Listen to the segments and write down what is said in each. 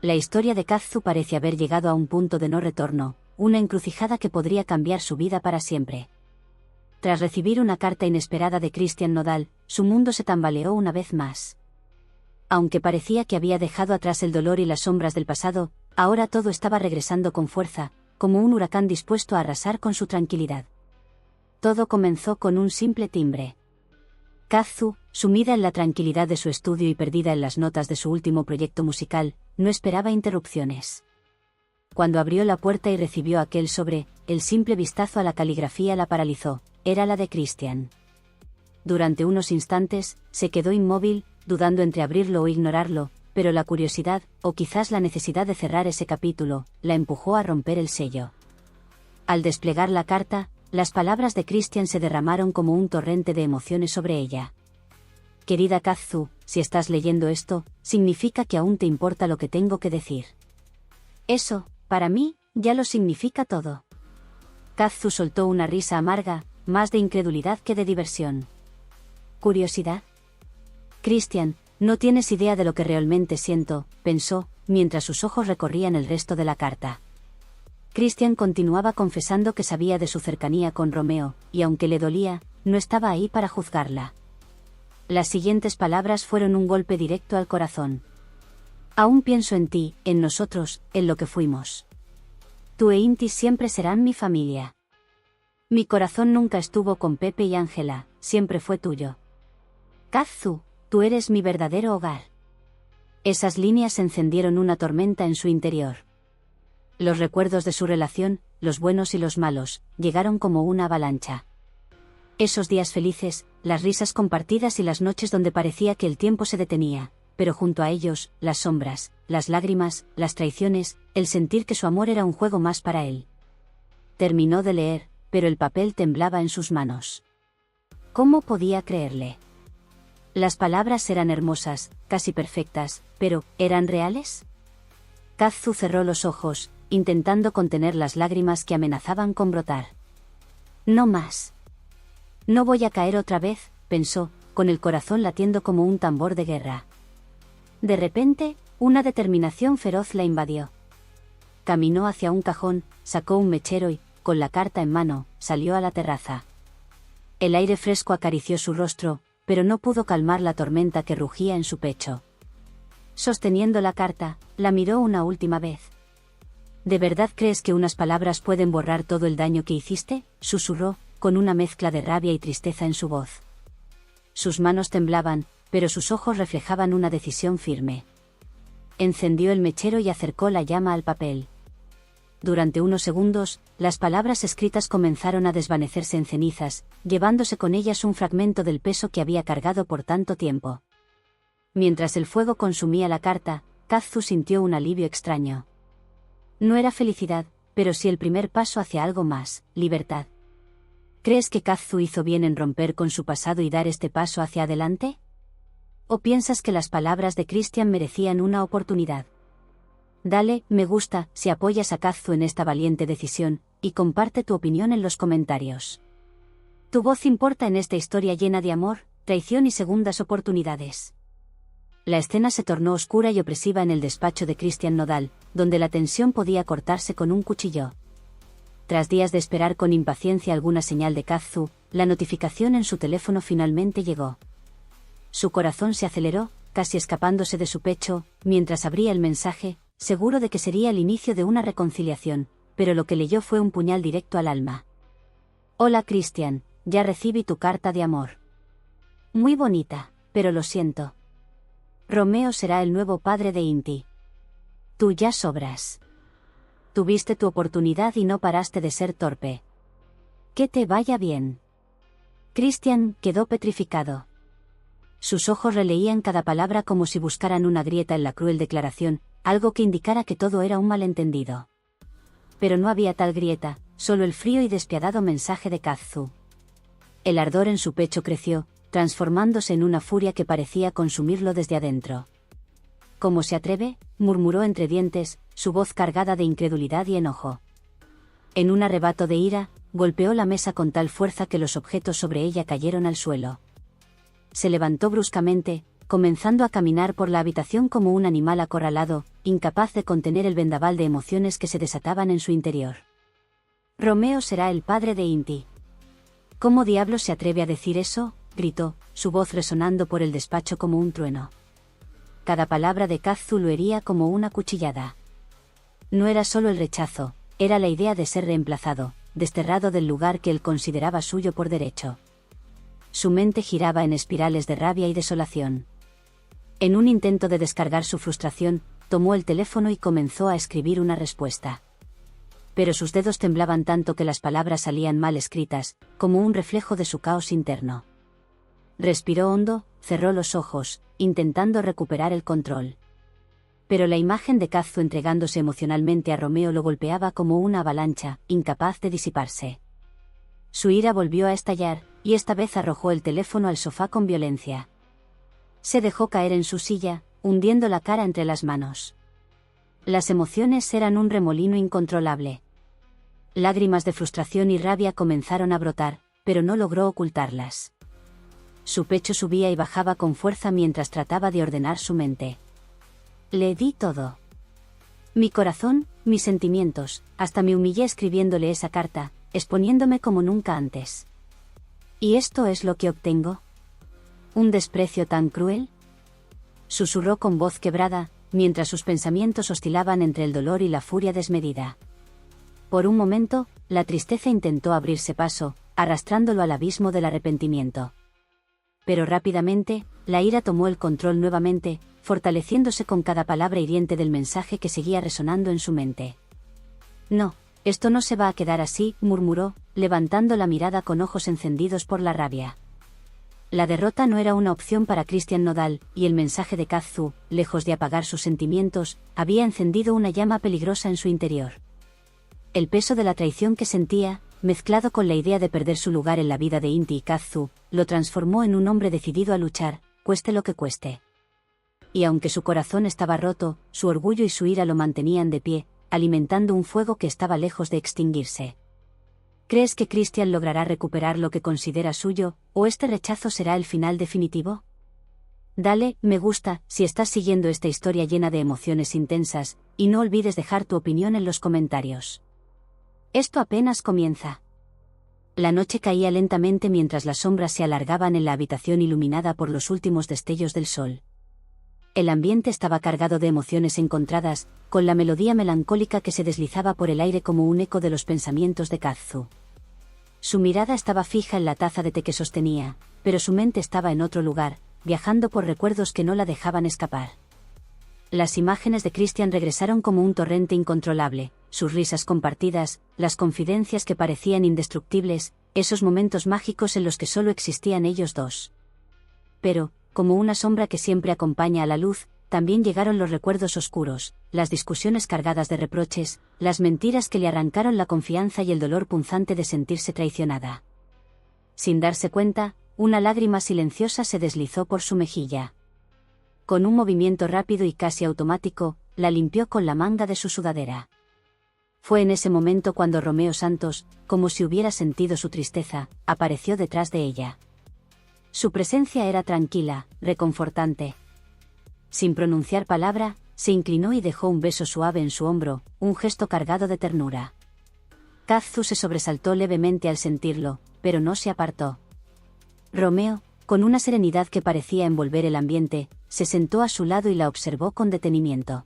La historia de Kazu parece haber llegado a un punto de no retorno, una encrucijada que podría cambiar su vida para siempre. Tras recibir una carta inesperada de Christian Nodal, su mundo se tambaleó una vez más. Aunque parecía que había dejado atrás el dolor y las sombras del pasado, ahora todo estaba regresando con fuerza, como un huracán dispuesto a arrasar con su tranquilidad. Todo comenzó con un simple timbre. Kazu, sumida en la tranquilidad de su estudio y perdida en las notas de su último proyecto musical, no esperaba interrupciones. Cuando abrió la puerta y recibió aquel sobre, el simple vistazo a la caligrafía la paralizó. Era la de Christian. Durante unos instantes, se quedó inmóvil, dudando entre abrirlo o ignorarlo, pero la curiosidad, o quizás la necesidad de cerrar ese capítulo, la empujó a romper el sello. Al desplegar la carta, las palabras de Christian se derramaron como un torrente de emociones sobre ella. Querida Kazu, si estás leyendo esto, significa que aún te importa lo que tengo que decir. Eso, para mí, ya lo significa todo. Kazu soltó una risa amarga, más de incredulidad que de diversión. ¿Curiosidad? Christian, no tienes idea de lo que realmente siento, pensó, mientras sus ojos recorrían el resto de la carta. Christian continuaba confesando que sabía de su cercanía con Romeo, y aunque le dolía, no estaba ahí para juzgarla. Las siguientes palabras fueron un golpe directo al corazón. Aún pienso en ti, en nosotros, en lo que fuimos. Tú e Inti siempre serán mi familia. Mi corazón nunca estuvo con Pepe y Ángela, siempre fue tuyo. Kazu, tú eres mi verdadero hogar. Esas líneas encendieron una tormenta en su interior. Los recuerdos de su relación, los buenos y los malos, llegaron como una avalancha. Esos días felices, las risas compartidas y las noches donde parecía que el tiempo se detenía, pero junto a ellos, las sombras, las lágrimas, las traiciones, el sentir que su amor era un juego más para él. Terminó de leer, pero el papel temblaba en sus manos. ¿Cómo podía creerle? Las palabras eran hermosas, casi perfectas, pero ¿eran reales? Kazu cerró los ojos, intentando contener las lágrimas que amenazaban con brotar. No más. No voy a caer otra vez, pensó, con el corazón latiendo como un tambor de guerra. De repente, una determinación feroz la invadió. Caminó hacia un cajón, sacó un mechero y, con la carta en mano, salió a la terraza. El aire fresco acarició su rostro, pero no pudo calmar la tormenta que rugía en su pecho. Sosteniendo la carta, la miró una última vez. ¿De verdad crees que unas palabras pueden borrar todo el daño que hiciste?, susurró, con una mezcla de rabia y tristeza en su voz. Sus manos temblaban, pero sus ojos reflejaban una decisión firme. Encendió el mechero y acercó la llama al papel. Durante unos segundos, las palabras escritas comenzaron a desvanecerse en cenizas, llevándose con ellas un fragmento del peso que había cargado por tanto tiempo. Mientras el fuego consumía la carta, Kazu sintió un alivio extraño. No era felicidad, pero sí el primer paso hacia algo más, libertad. ¿Crees que Kazu hizo bien en romper con su pasado y dar este paso hacia adelante? ¿O piensas que las palabras de Christian merecían una oportunidad? Dale me gusta si apoyas a Kazu en esta valiente decisión, y comparte tu opinión en los comentarios. Tu voz importa en esta historia llena de amor, traición y segundas oportunidades. La escena se tornó oscura y opresiva en el despacho de Christian Nodal, donde la tensión podía cortarse con un cuchillo. Tras días de esperar con impaciencia alguna señal de Kazu, la notificación en su teléfono finalmente llegó. Su corazón se aceleró, casi escapándose de su pecho, mientras abría el mensaje, seguro de que sería el inicio de una reconciliación, pero lo que leyó fue un puñal directo al alma. Hola Christian, ya recibí tu carta de amor. Muy bonita, pero lo siento. Romeo será el nuevo padre de Inti. Tú ya sobras. Tuviste tu oportunidad y no paraste de ser torpe. Que te vaya bien. Christian quedó petrificado. Sus ojos releían cada palabra como si buscaran una grieta en la cruel declaración, algo que indicara que todo era un malentendido. Pero no había tal grieta, solo el frío y despiadado mensaje de Kazu. El ardor en su pecho creció, transformándose en una furia que parecía consumirlo desde adentro. ¿Cómo se atreve?, murmuró entre dientes, su voz cargada de incredulidad y enojo. En un arrebato de ira, golpeó la mesa con tal fuerza que los objetos sobre ella cayeron al suelo. Se levantó bruscamente, comenzando a caminar por la habitación como un animal acorralado, incapaz de contener el vendaval de emociones que se desataban en su interior. Romeo será el padre de Inti. ¿Cómo diablos se atreve a decir eso?, gritó, su voz resonando por el despacho como un trueno. Cada palabra de Kazu lo hería como una cuchillada. No era solo el rechazo, era la idea de ser reemplazado, desterrado del lugar que él consideraba suyo por derecho. Su mente giraba en espirales de rabia y desolación. En un intento de descargar su frustración, tomó el teléfono y comenzó a escribir una respuesta. Pero sus dedos temblaban tanto que las palabras salían mal escritas, como un reflejo de su caos interno. Respiró hondo, cerró los ojos, intentando recuperar el control. Pero la imagen de Kazu entregándose emocionalmente a Romeo lo golpeaba como una avalancha, incapaz de disiparse. Su ira volvió a estallar, y esta vez arrojó el teléfono al sofá con violencia. Se dejó caer en su silla, hundiendo la cara entre las manos. Las emociones eran un remolino incontrolable. Lágrimas de frustración y rabia comenzaron a brotar, pero no logró ocultarlas. Su pecho subía y bajaba con fuerza mientras trataba de ordenar su mente. Le di todo. Mi corazón, mis sentimientos, hasta me humillé escribiéndole esa carta, exponiéndome como nunca antes. ¿Y esto es lo que obtengo? ¿Un desprecio tan cruel?, susurró con voz quebrada, mientras sus pensamientos oscilaban entre el dolor y la furia desmedida. Por un momento, la tristeza intentó abrirse paso, arrastrándolo al abismo del arrepentimiento. Pero rápidamente, la ira tomó el control nuevamente, fortaleciéndose con cada palabra hiriente del mensaje que seguía resonando en su mente. No, esto no se va a quedar así, murmuró, levantando la mirada con ojos encendidos por la rabia. La derrota no era una opción para Christian Nodal, y el mensaje de Kazu, lejos de apagar sus sentimientos, había encendido una llama peligrosa en su interior. El peso de la traición que sentía, mezclado con la idea de perder su lugar en la vida de Inti y Kazu, lo transformó en un hombre decidido a luchar, cueste lo que cueste. Y aunque su corazón estaba roto, su orgullo y su ira lo mantenían de pie, alimentando un fuego que estaba lejos de extinguirse. ¿Crees que Christian logrará recuperar lo que considera suyo, o este rechazo será el final definitivo? Dale me gusta si estás siguiendo esta historia llena de emociones intensas, y no olvides dejar tu opinión en los comentarios. Esto apenas comienza. La noche caía lentamente mientras las sombras se alargaban en la habitación iluminada por los últimos destellos del sol. El ambiente estaba cargado de emociones encontradas, con la melodía melancólica que se deslizaba por el aire como un eco de los pensamientos de Kazu. Su mirada estaba fija en la taza de té que sostenía, pero su mente estaba en otro lugar, viajando por recuerdos que no la dejaban escapar. Las imágenes de Christian regresaron como un torrente incontrolable, sus risas compartidas, las confidencias que parecían indestructibles, esos momentos mágicos en los que solo existían ellos dos. Pero, como una sombra que siempre acompaña a la luz, también llegaron los recuerdos oscuros, las discusiones cargadas de reproches, las mentiras que le arrancaron la confianza y el dolor punzante de sentirse traicionada. Sin darse cuenta, una lágrima silenciosa se deslizó por su mejilla. Con un movimiento rápido y casi automático, la limpió con la manga de su sudadera. Fue en ese momento cuando Romeo Santos, como si hubiera sentido su tristeza, apareció detrás de ella. Su presencia era tranquila, reconfortante. Sin pronunciar palabra, se inclinó y dejó un beso suave en su hombro, un gesto cargado de ternura. Kazu se sobresaltó levemente al sentirlo, pero no se apartó. Romeo, con una serenidad que parecía envolver el ambiente, se sentó a su lado y la observó con detenimiento.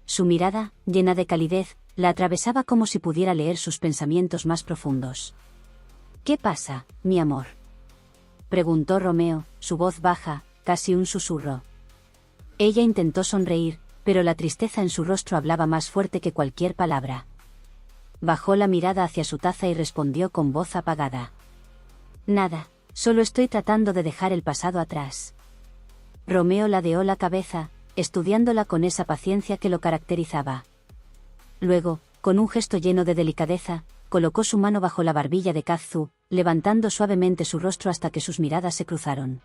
Su mirada, llena de calidez, la atravesaba como si pudiera leer sus pensamientos más profundos. «¿Qué pasa, mi amor?», preguntó Romeo, su voz baja, casi un susurro. Ella intentó sonreír, pero la tristeza en su rostro hablaba más fuerte que cualquier palabra. Bajó la mirada hacia su taza y respondió con voz apagada. «Nada, solo estoy tratando de dejar el pasado atrás». Romeo ladeó la cabeza, estudiándola con esa paciencia que lo caracterizaba. Luego, con un gesto lleno de delicadeza, colocó su mano bajo la barbilla de Kazu, levantando suavemente su rostro hasta que sus miradas se cruzaron.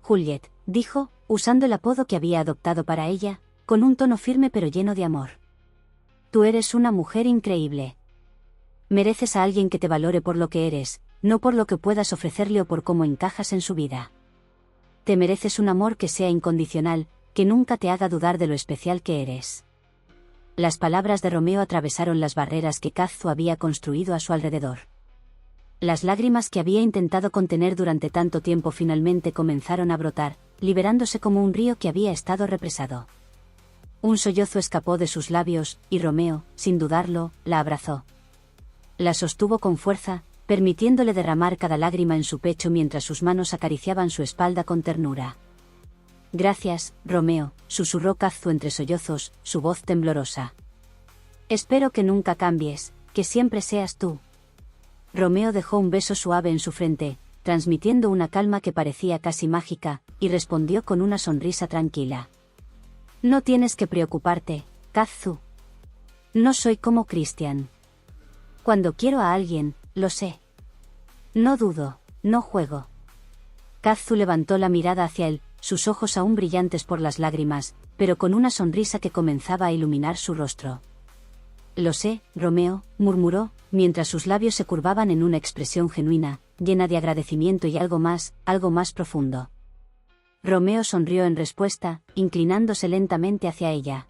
«Juliet», dijo, usando el apodo que había adoptado para ella, con un tono firme pero lleno de amor. «Tú eres una mujer increíble. Mereces a alguien que te valore por lo que eres, no por lo que puedas ofrecerle o por cómo encajas en su vida». Te mereces un amor que sea incondicional, que nunca te haga dudar de lo especial que eres. Las palabras de Romeo atravesaron las barreras que Kazu había construido a su alrededor. Las lágrimas que había intentado contener durante tanto tiempo finalmente comenzaron a brotar, liberándose como un río que había estado represado. Un sollozo escapó de sus labios, y Romeo, sin dudarlo, la abrazó. La sostuvo con fuerza, permitiéndole derramar cada lágrima en su pecho mientras sus manos acariciaban su espalda con ternura. Gracias, Romeo, susurró Kazu entre sollozos, su voz temblorosa. Espero que nunca cambies, que siempre seas tú. Romeo dejó un beso suave en su frente, transmitiendo una calma que parecía casi mágica, y respondió con una sonrisa tranquila. No tienes que preocuparte, Kazu. No soy como Christian. Cuando quiero a alguien, lo sé. No dudo, no juego. Kazu levantó la mirada hacia él, sus ojos aún brillantes por las lágrimas, pero con una sonrisa que comenzaba a iluminar su rostro. Lo sé, Romeo, murmuró, mientras sus labios se curvaban en una expresión genuina, llena de agradecimiento y algo más profundo. Romeo sonrió en respuesta, inclinándose lentamente hacia ella.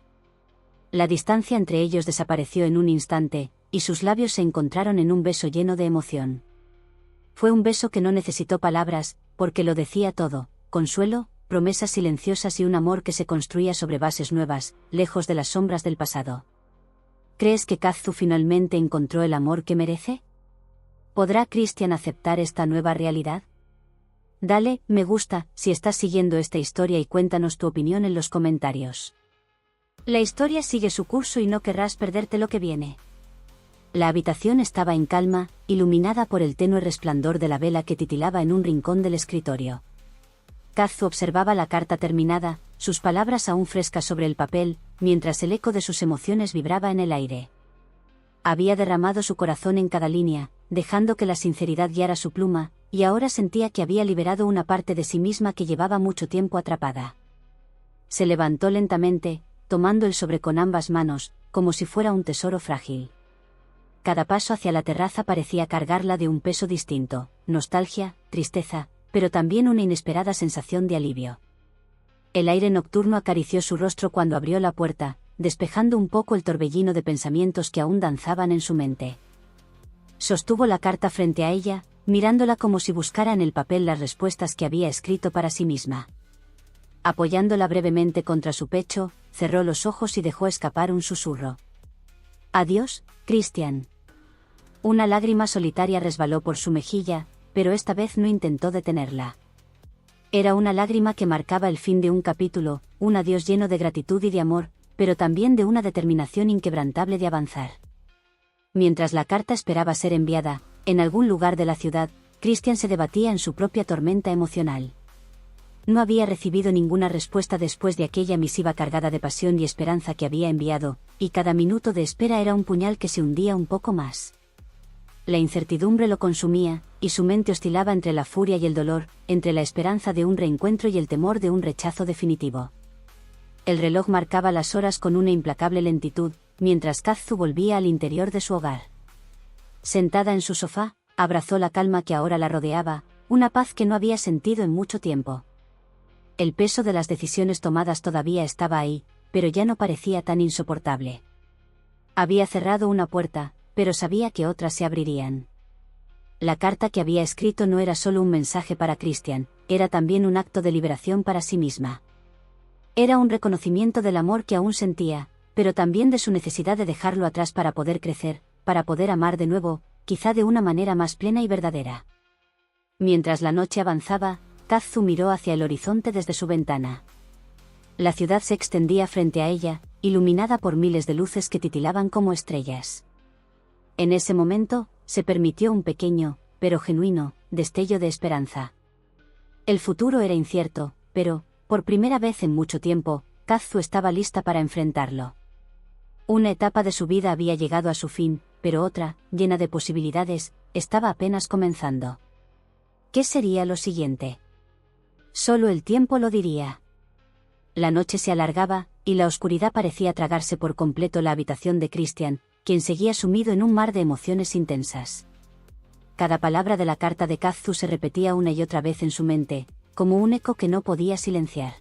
La distancia entre ellos desapareció en un instante, y sus labios se encontraron en un beso lleno de emoción. Fue un beso que no necesitó palabras, porque lo decía todo: consuelo, promesas silenciosas y un amor que se construía sobre bases nuevas, lejos de las sombras del pasado. ¿Crees que Kazu finalmente encontró el amor que merece? ¿Podrá Christian aceptar esta nueva realidad? Dale me gusta si estás siguiendo esta historia y cuéntanos tu opinión en los comentarios. La historia sigue su curso y no querrás perderte lo que viene. La habitación estaba en calma, iluminada por el tenue resplandor de la vela que titilaba en un rincón del escritorio. Kazu observaba la carta terminada, sus palabras aún frescas sobre el papel, mientras el eco de sus emociones vibraba en el aire. Había derramado su corazón en cada línea, dejando que la sinceridad guiara su pluma, y ahora sentía que había liberado una parte de sí misma que llevaba mucho tiempo atrapada. Se levantó lentamente, tomando el sobre con ambas manos, como si fuera un tesoro frágil. Cada paso hacia la terraza parecía cargarla de un peso distinto: nostalgia, tristeza, pero también una inesperada sensación de alivio. El aire nocturno acarició su rostro cuando abrió la puerta, despejando un poco el torbellino de pensamientos que aún danzaban en su mente. Sostuvo la carta frente a ella, mirándola como si buscara en el papel las respuestas que había escrito para sí misma. Apoyándola brevemente contra su pecho, cerró los ojos y dejó escapar un susurro. Adiós, Christian. Una lágrima solitaria resbaló por su mejilla, pero esta vez no intentó detenerla. Era una lágrima que marcaba el fin de un capítulo, un adiós lleno de gratitud y de amor, pero también de una determinación inquebrantable de avanzar. Mientras la carta esperaba ser enviada, en algún lugar de la ciudad, Christian se debatía en su propia tormenta emocional. No había recibido ninguna respuesta después de aquella misiva cargada de pasión y esperanza que había enviado, y cada minuto de espera era un puñal que se hundía un poco más. La incertidumbre lo consumía, y su mente oscilaba entre la furia y el dolor, entre la esperanza de un reencuentro y el temor de un rechazo definitivo. El reloj marcaba las horas con una implacable lentitud, mientras Kazu volvía al interior de su hogar. Sentada en su sofá, abrazó la calma que ahora la rodeaba, una paz que no había sentido en mucho tiempo. El peso de las decisiones tomadas todavía estaba ahí, pero ya no parecía tan insoportable. Había cerrado una puerta, pero sabía que otras se abrirían. La carta que había escrito no era solo un mensaje para Christian, era también un acto de liberación para sí misma. Era un reconocimiento del amor que aún sentía, pero también de su necesidad de dejarlo atrás para poder crecer, para poder amar de nuevo, quizá de una manera más plena y verdadera. Mientras la noche avanzaba, Kazu miró hacia el horizonte desde su ventana. La ciudad se extendía frente a ella, iluminada por miles de luces que titilaban como estrellas. En ese momento, se permitió un pequeño, pero genuino, destello de esperanza. El futuro era incierto, pero, por primera vez en mucho tiempo, Kazu estaba lista para enfrentarlo. Una etapa de su vida había llegado a su fin, pero otra, llena de posibilidades, estaba apenas comenzando. ¿Qué sería lo siguiente? Solo el tiempo lo diría. La noche se alargaba, y la oscuridad parecía tragarse por completo la habitación de Christian, quien seguía sumido en un mar de emociones intensas. Cada palabra de la carta de Kazu se repetía una y otra vez en su mente, como un eco que no podía silenciar.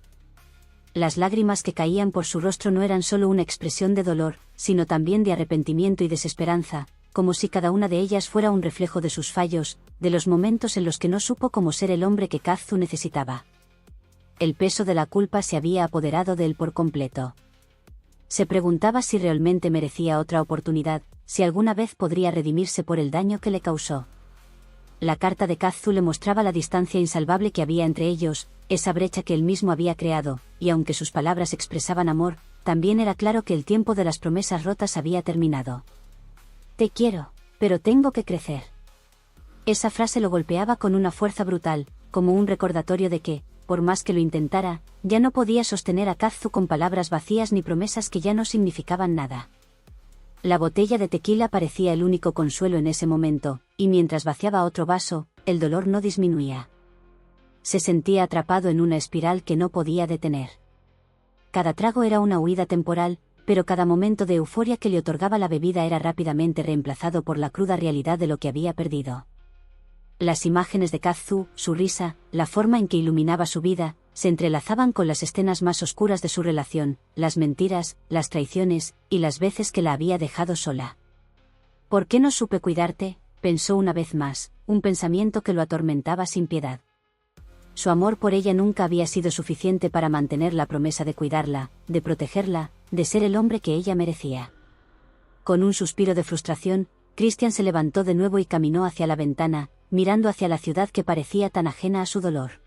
Las lágrimas que caían por su rostro no eran solo una expresión de dolor, sino también de arrepentimiento y desesperanza, como si cada una de ellas fuera un reflejo de sus fallos, de los momentos en los que no supo cómo ser el hombre que Kazu necesitaba. El peso de la culpa se había apoderado de él por completo. Se preguntaba si realmente merecía otra oportunidad, si alguna vez podría redimirse por el daño que le causó. La carta de Kazu le mostraba la distancia insalvable que había entre ellos, esa brecha que él mismo había creado, y aunque sus palabras expresaban amor, también era claro que el tiempo de las promesas rotas había terminado. Te quiero, pero tengo que crecer. Esa frase lo golpeaba con una fuerza brutal, como un recordatorio de que, por más que lo intentara, ya no podía sostener a Kazu con palabras vacías ni promesas que ya no significaban nada. La botella de tequila parecía el único consuelo en ese momento, y mientras vaciaba otro vaso, el dolor no disminuía. Se sentía atrapado en una espiral que no podía detener. Cada trago era una huida temporal, pero cada momento de euforia que le otorgaba la bebida era rápidamente reemplazado por la cruda realidad de lo que había perdido. Las imágenes de Kazu, su risa, la forma en que iluminaba su vida, se entrelazaban con las escenas más oscuras de su relación, las mentiras, las traiciones, y las veces que la había dejado sola. ¿Por qué no supe cuidarte?, pensó una vez más, un pensamiento que lo atormentaba sin piedad. Su amor por ella nunca había sido suficiente para mantener la promesa de cuidarla, de protegerla, de ser el hombre que ella merecía. Con un suspiro de frustración, Christian se levantó de nuevo y caminó hacia la ventana, mirando hacia la ciudad que parecía tan ajena a su dolor.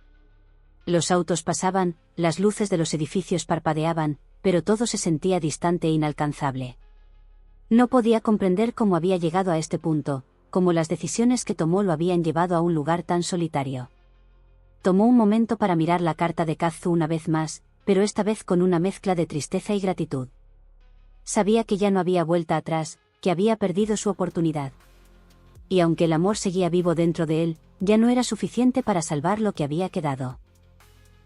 Los autos pasaban, las luces de los edificios parpadeaban, pero todo se sentía distante e inalcanzable. No podía comprender cómo había llegado a este punto, cómo las decisiones que tomó lo habían llevado a un lugar tan solitario. Tomó un momento para mirar la carta de Kazu una vez más, pero esta vez con una mezcla de tristeza y gratitud. Sabía que ya no había vuelta atrás, que había perdido su oportunidad. Y aunque el amor seguía vivo dentro de él, ya no era suficiente para salvar lo que había quedado.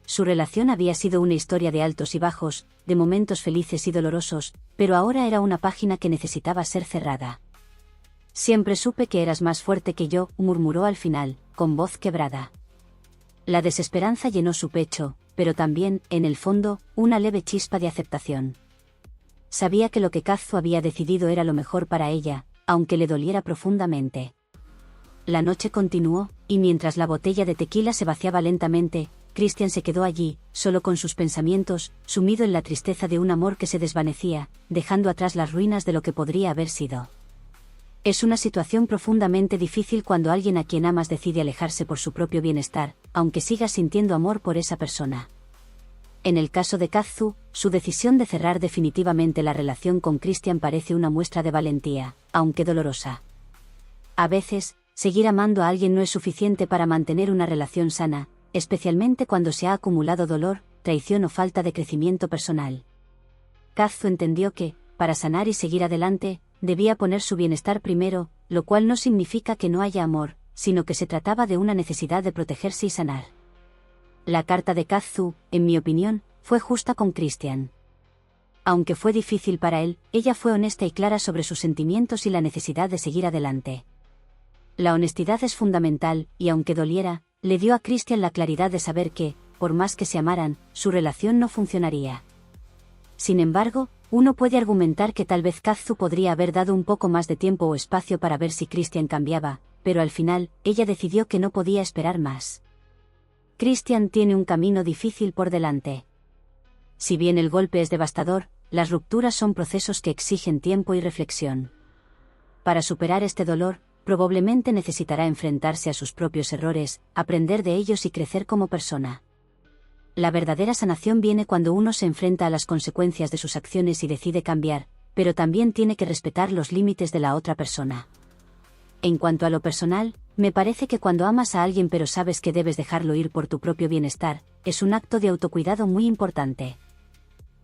Su relación había sido una historia de altos y bajos, de momentos felices y dolorosos, pero ahora era una página que necesitaba ser cerrada. Siempre supe que eras más fuerte que yo, murmuró al final, con voz quebrada. La desesperanza llenó su pecho, pero también, en el fondo, una leve chispa de aceptación. Sabía que lo que Kazu había decidido era lo mejor para ella, aunque le doliera profundamente. La noche continuó, y mientras la botella de tequila se vaciaba lentamente, Christian se quedó allí, solo con sus pensamientos, sumido en la tristeza de un amor que se desvanecía, dejando atrás las ruinas de lo que podría haber sido. Es una situación profundamente difícil cuando alguien a quien amas decide alejarse por su propio bienestar, aunque sigas sintiendo amor por esa persona. En el caso de Kazu, su decisión de cerrar definitivamente la relación con Christian parece una muestra de valentía, aunque dolorosa. A veces, seguir amando a alguien no es suficiente para mantener una relación sana, especialmente cuando se ha acumulado dolor, traición o falta de crecimiento personal. Kazu entendió que, para sanar y seguir adelante, debía poner su bienestar primero, lo cual no significa que no haya amor, sino que se trataba de una necesidad de protegerse y sanar. La carta de Kazu, en mi opinión, fue justa con Christian. Aunque fue difícil para él, ella fue honesta y clara sobre sus sentimientos y la necesidad de seguir adelante. La honestidad es fundamental, y aunque doliera, le dio a Christian la claridad de saber que, por más que se amaran, su relación no funcionaría. Sin embargo, uno puede argumentar que tal vez Kazu podría haber dado un poco más de tiempo o espacio para ver si Christian cambiaba, pero al final, ella decidió que no podía esperar más. Christian tiene un camino difícil por delante. Si bien el golpe es devastador, las rupturas son procesos que exigen tiempo y reflexión. Para superar este dolor, probablemente necesitará enfrentarse a sus propios errores, aprender de ellos y crecer como persona. La verdadera sanación viene cuando uno se enfrenta a las consecuencias de sus acciones y decide cambiar, pero también tiene que respetar los límites de la otra persona. En cuanto a lo personal, me parece que cuando amas a alguien pero sabes que debes dejarlo ir por tu propio bienestar, es un acto de autocuidado muy importante.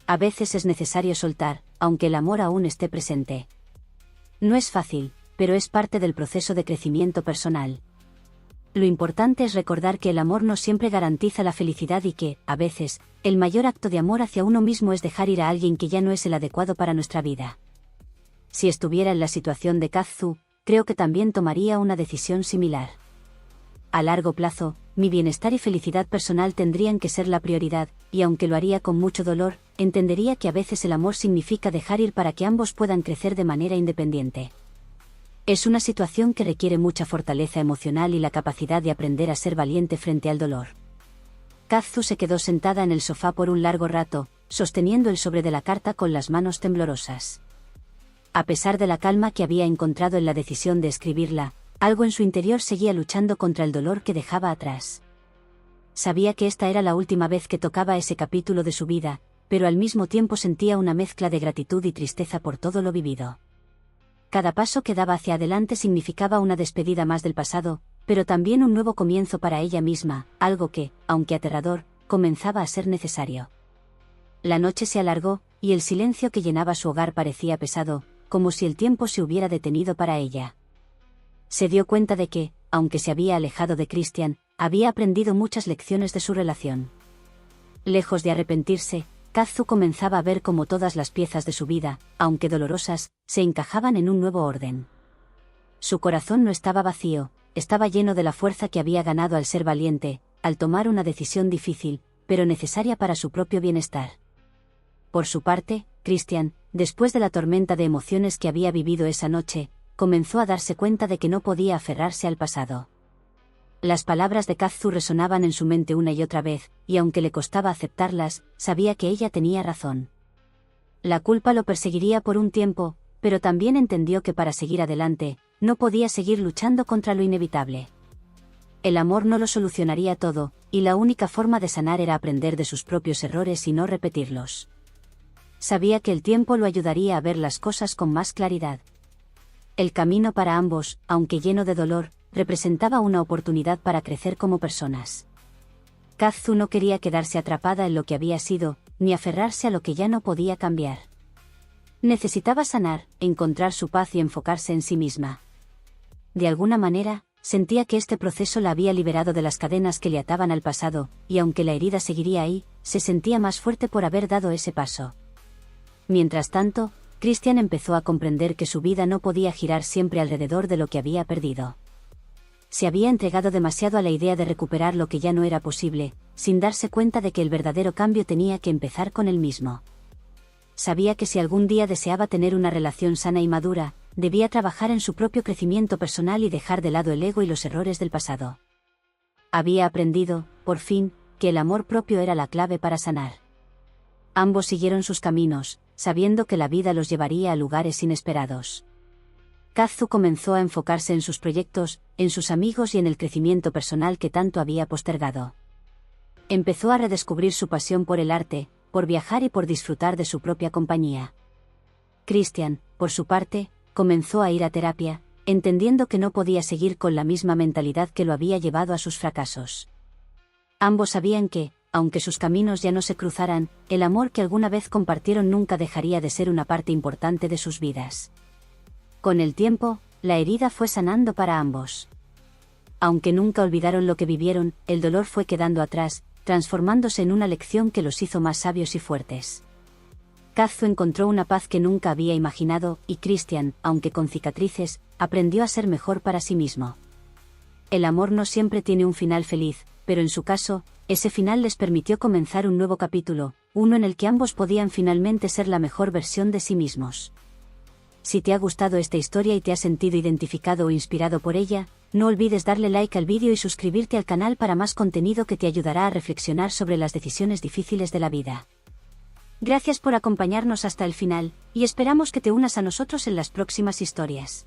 A veces es necesario soltar, aunque el amor aún esté presente. No es fácil, pero es parte del proceso de crecimiento personal. Lo importante es recordar que el amor no siempre garantiza la felicidad y que, a veces, el mayor acto de amor hacia uno mismo es dejar ir a alguien que ya no es el adecuado para nuestra vida. Si estuviera en la situación de Kazu, creo que también tomaría una decisión similar. A largo plazo, mi bienestar y felicidad personal tendrían que ser la prioridad, y aunque lo haría con mucho dolor, entendería que a veces el amor significa dejar ir para que ambos puedan crecer de manera independiente. Es una situación que requiere mucha fortaleza emocional y la capacidad de aprender a ser valiente frente al dolor. Kazu se quedó sentada en el sofá por un largo rato, sosteniendo el sobre de la carta con las manos temblorosas. A pesar de la calma que había encontrado en la decisión de escribirla, algo en su interior seguía luchando contra el dolor que dejaba atrás. Sabía que esta era la última vez que tocaba ese capítulo de su vida, pero al mismo tiempo sentía una mezcla de gratitud y tristeza por todo lo vivido. Cada paso que daba hacia adelante significaba una despedida más del pasado, pero también un nuevo comienzo para ella misma, algo que, aunque aterrador, comenzaba a ser necesario. La noche se alargó, y el silencio que llenaba su hogar parecía pesado, como si el tiempo se hubiera detenido para ella. Se dio cuenta de que, aunque se había alejado de Christian, había aprendido muchas lecciones de su relación. Lejos de arrepentirse, Kazu comenzaba a ver cómo todas las piezas de su vida, aunque dolorosas, se encajaban en un nuevo orden. Su corazón no estaba vacío, estaba lleno de la fuerza que había ganado al ser valiente, al tomar una decisión difícil, pero necesaria para su propio bienestar. Por su parte, Christian, después de la tormenta de emociones que había vivido esa noche, comenzó a darse cuenta de que no podía aferrarse al pasado. Las palabras de Kazu resonaban en su mente una y otra vez, y aunque le costaba aceptarlas, sabía que ella tenía razón. La culpa lo perseguiría por un tiempo, pero también entendió que para seguir adelante, no podía seguir luchando contra lo inevitable. El amor no lo solucionaría todo, y la única forma de sanar era aprender de sus propios errores y no repetirlos. Sabía que el tiempo lo ayudaría a ver las cosas con más claridad. El camino para ambos, aunque lleno de dolor, representaba una oportunidad para crecer como personas. Kazu no quería quedarse atrapada en lo que había sido, ni aferrarse a lo que ya no podía cambiar. Necesitaba sanar, encontrar su paz y enfocarse en sí misma. De alguna manera, sentía que este proceso la había liberado de las cadenas que le ataban al pasado, y aunque la herida seguiría ahí, se sentía más fuerte por haber dado ese paso. Mientras tanto, Christian empezó a comprender que su vida no podía girar siempre alrededor de lo que había perdido. Se había entregado demasiado a la idea de recuperar lo que ya no era posible, sin darse cuenta de que el verdadero cambio tenía que empezar con él mismo. Sabía que si algún día deseaba tener una relación sana y madura, debía trabajar en su propio crecimiento personal y dejar de lado el ego y los errores del pasado. Había aprendido, por fin, que el amor propio era la clave para sanar. Ambos siguieron sus caminos, sabiendo que la vida los llevaría a lugares inesperados. Kazu comenzó a enfocarse en sus proyectos, en sus amigos y en el crecimiento personal que tanto había postergado. Empezó a redescubrir su pasión por el arte, por viajar y por disfrutar de su propia compañía. Christian, por su parte, comenzó a ir a terapia, entendiendo que no podía seguir con la misma mentalidad que lo había llevado a sus fracasos. Ambos sabían que, aunque sus caminos ya no se cruzaran, el amor que alguna vez compartieron nunca dejaría de ser una parte importante de sus vidas. Con el tiempo, la herida fue sanando para ambos. Aunque nunca olvidaron lo que vivieron, el dolor fue quedando atrás, transformándose en una lección que los hizo más sabios y fuertes. Kazu encontró una paz que nunca había imaginado, y Christian, aunque con cicatrices, aprendió a ser mejor para sí mismo. El amor no siempre tiene un final feliz, pero en su caso, ese final les permitió comenzar un nuevo capítulo, uno en el que ambos podían finalmente ser la mejor versión de sí mismos. Si te ha gustado esta historia y te has sentido identificado o inspirado por ella, no olvides darle like al vídeo y suscribirte al canal para más contenido que te ayudará a reflexionar sobre las decisiones difíciles de la vida. Gracias por acompañarnos hasta el final, y esperamos que te unas a nosotros en las próximas historias.